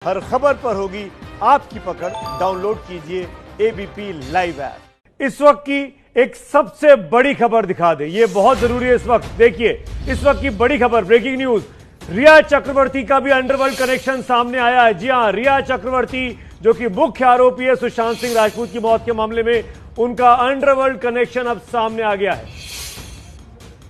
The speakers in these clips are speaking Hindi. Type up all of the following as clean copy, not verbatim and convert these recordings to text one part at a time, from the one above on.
हर खबर पर होगी आपकी पकड़। डाउनलोड कीजिए एबीपी लाइव ऐप। इस वक्त की एक सबसे बड़ी खबर दिखा दे, ये बहुत जरूरी है इस वक्त। देखिए इस वक्त की बड़ी खबर, ब्रेकिंग न्यूज। रिया चक्रवर्ती का भी अंडरवर्ल्ड कनेक्शन सामने आया है। जी हां, रिया चक्रवर्ती जो कि मुख्य आरोपी है सुशांत सिंह राजपूत की मौत के मामले में, उनका अंडरवर्ल्ड कनेक्शन अब सामने आ गया है।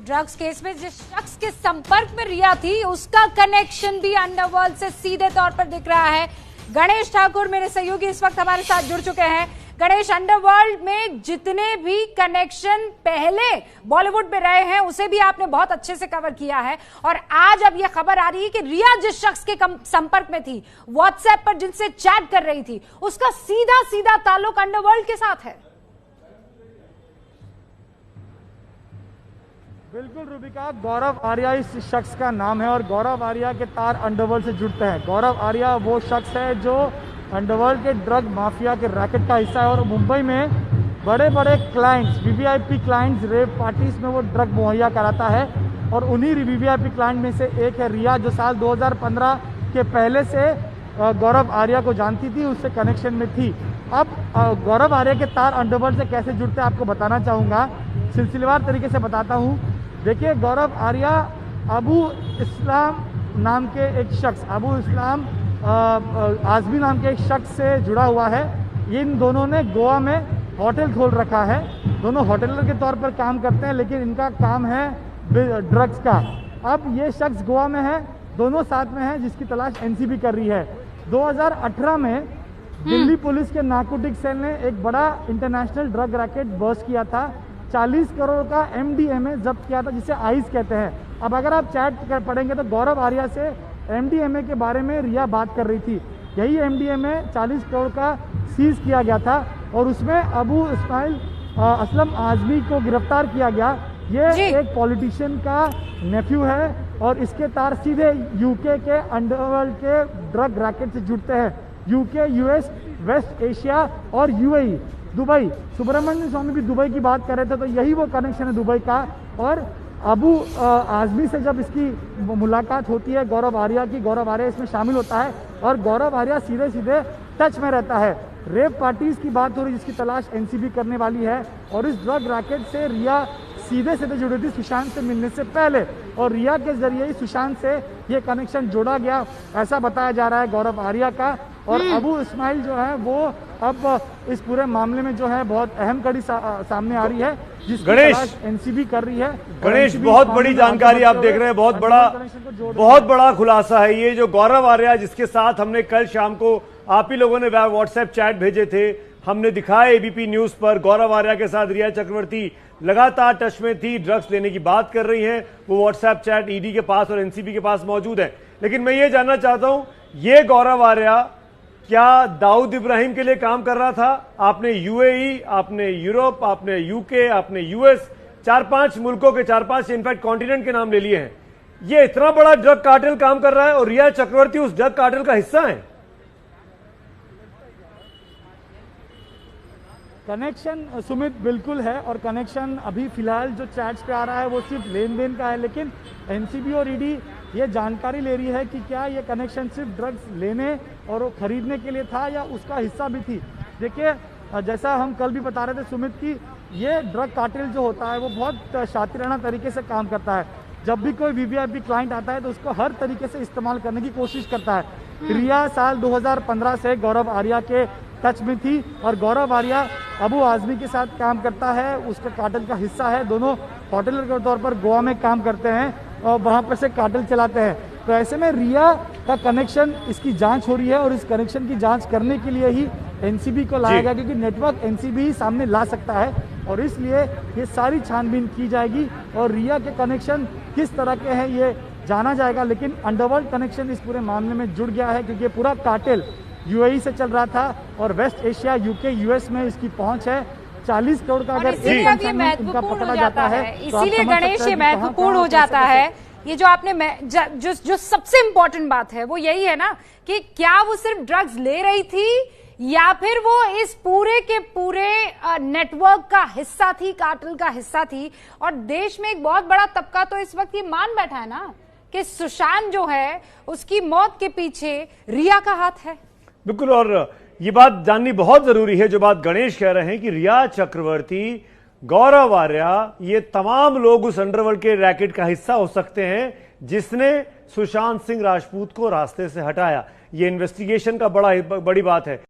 ड्रग्स केस में जिस शख्स के संपर्क में रिया थी उसका कनेक्शन भी अंडरवर्ल्ड से सीधे तौर पर दिख रहा है। गणेश ठाकुर मेरे सहयोगी इस वक्त हमारे साथ जुड़ चुके हैं। गणेश, अंडरवर्ल्ड में जितने भी कनेक्शन पहले बॉलीवुड में रहे हैं उसे भी आपने बहुत अच्छे से कवर किया है, और आज अब यह खबर आ रही है कि रिया जिस शख्स के संपर्क में थी, व्हाट्सएप पर जिनसे चैट कर रही थी, उसका सीधा सीधा ताल्लुक अंडरवर्ल्ड के साथ है। बिल्कुल रूबिका, गौरव आर्या इस शख्स का नाम है और गौरव आर्या के तार अंडरवर्ल्ड से जुड़ते हैं। गौरव आर्या वो शख्स है जो अंडरवर्ल्ड के ड्रग माफिया के रैकेट का हिस्सा है और मुंबई में बड़े बड़े क्लाइंट्स, वीवीआईपी क्लाइंट्स, रेव पार्टीज में वो ड्रग मुहैया कराता है। और उन्हीं वीवीआईपी क्लाइंट में से एक है रिया, जो साल 2015 के पहले से गौरव आर्या को जानती थी, उससे कनेक्शन में थी। अब गौरव आर्या के तार अंडरवर्ल्ड से कैसे जुड़ते हैं आपको बताना चाहूँगा, सिलसिलेवार तरीके से बताता हूँ। देखिए, गौरव आर्या अबू इस्लाम नाम के एक शख्स, अबू इस्लाम आजमी नाम के एक शख्स से जुड़ा हुआ है। इन दोनों ने गोवा में होटल खोल रखा है। दोनों होटलर के तौर पर काम करते हैं, लेकिन इनका काम है ड्रग्स का। अब ये शख्स गोवा में है, दोनों साथ में हैं, जिसकी तलाश एनसीबी कर रही है। 2018 में दिल्ली पुलिस के नारकोटिक सेल ने एक बड़ा इंटरनेशनल ड्रग रैकेट बर्स्ट किया था। 40 करोड़ का एमडीएमए जब्त किया था, जिसे आइस कहते हैं। अब अगर आप चैट पढ़ेंगे तो गौरव आर्या से एमडीएमए के बारे में रिया बात कर रही थी। यही एमडीएमए 40 करोड़ का सीज किया गया था और उसमें अबू इस्माइल असलम आजमी को गिरफ्तार किया गया। ये एक पॉलिटिशियन का नेफ्यू है और इसके तार सीधे यूके के अंडरवर्ल्ड के ड्रग रैकेट से जुड़ते हैं। यूके, यूएस, वेस्ट एशिया और यूएई, दुबई। सुब्रमण्यम स्वामी भी दुबई की बात कर रहे थे, तो यही वो कनेक्शन है दुबई का। और अबू आजमी से जब इसकी मुलाकात होती है गौरव आर्या की, गौरव आर्या इसमें शामिल होता है और गौरव आर्या सीधे सीधे टच में रहता है। रेप पार्टीज की बात हो रही, जिसकी तलाश एनसीबी करने वाली है। और इस ड्रग रैकेट से रिया सीधे सीधे जुड़ी थी सुशांत से मिलने से पहले, और रिया के जरिए ही सुशांत से ये कनेक्शन जोड़ा गया, ऐसा बताया जा रहा है गौरव आर्या का। और अबू इस्माइल जो है वो अब इस पूरे मामले में जो है बहुत अहम कड़ी सामने आ रही है, जिसकी तलाश एनसीबी कर रही है। गणेश, बहुत बड़ी जानकारी आप देख रहे हैं, बहुत बड़ा खुलासा है ये। जो गौरव आर्या, जिसके साथ हमने कल शाम को आप ही लोगों ने व्हाट्सएप चैट भेजे थे, हमने दिखाया एबीपी न्यूज पर। गौरव आर्या के साथ रिया चक्रवर्ती लगातार टच में थी, ड्रग्स लेने की बात कर रही हैं। वो व्हाट्सएप चैट ईडी के पास और एनसीबी के पास मौजूद है। लेकिन मैं ये जानना चाहता हूं, ये गौरव आर्या क्या दाऊद इब्राहिम के लिए काम कर रहा था? आपने यूएई, आपने यूरोप, आपने यूके, आपने यूएस, 4-5 मुल्कों के, 4-5 इनफैक्ट कॉन्टिनेंट के नाम ले लिए हैं। ये इतना बड़ा ड्रग कार्टेल काम कर रहा है और रिया चक्रवर्ती उस ड्रग कार्टेल का हिस्सा है। कनेक्शन सुमित बिल्कुल है, और कनेक्शन अभी फिलहाल जो चैट्स पे आ रहा है वो सिर्फ लेन देन का है। लेकिन एनसीबी और ईडी ये जानकारी ले रही है कि क्या ये कनेक्शन सिर्फ ड्रग्स लेने और खरीदने के लिए था या उसका हिस्सा भी थी। देखिए, जैसा हम कल भी बता रहे थे सुमित की, ये ड्रग कार्टेल जो होता है वो बहुत शातिराना तरीके से काम करता है। जब भी कोई वीवीआईपी क्लाइंट आता है तो उसको हर तरीके से इस्तेमाल करने की कोशिश करता है। रिया साल 2015 से गौरव आर्या के टच में थी और गौरव आर्या अबू आजमी के साथ काम करता है, उसका कार्टेल का हिस्सा है। दोनों होटलर के तौर पर गोवा में काम करते हैं और वहाँ पर से कार्टेल चलाते हैं। तो ऐसे में रिया का कनेक्शन, इसकी जांच हो रही है और इस कनेक्शन की जांच करने के लिए ही एनसीबी को लाया गया, क्योंकि नेटवर्क एनसीबी ही सामने ला सकता है और इसलिए ये सारी छानबीन की जाएगी और रिया के कनेक्शन किस तरह के हैं ये जाना जाएगा। लेकिन अंडरवर्ल्ड कनेक्शन इस पूरे मामले में जुड़ गया है, क्योंकि पूरा कार्टेल यूएई से चल रहा था और वेस्ट एशिया, यूके, यूएस में इसकी पहुंच है। 40 करोड़ का अगर इनका पकड़ा जाता है, इसीलिए गणेश ये महत्वपूर्ण हो जाता है। ये जो आपने जो सबसे इंपॉर्टेंट बात है वो यही है ना कि क्या वो सिर्फ ड्रग्स ले रही थी या फिर वो इस पूरे के पूरे नेटवर्क का हिस्सा थी, कार्टेल का हिस्सा थी। और देश में एक बहुत बड़ा तबका तो इस वक्त ये मान बैठा है ना कि सुशांत जो है उसकी मौत के पीछे रिया का हाथ है? बिल्कुल, और ये बात जाननी बहुत जरूरी है जो बात गणेश कह रहे हैं कि रिया चक्रवर्ती, गौरव आर्या, ये तमाम लोग उस अंडरवर्ल्ड के रैकेट का हिस्सा हो सकते हैं जिसने सुशांत सिंह राजपूत को रास्ते से हटाया। ये इन्वेस्टिगेशन का बड़ी बात है।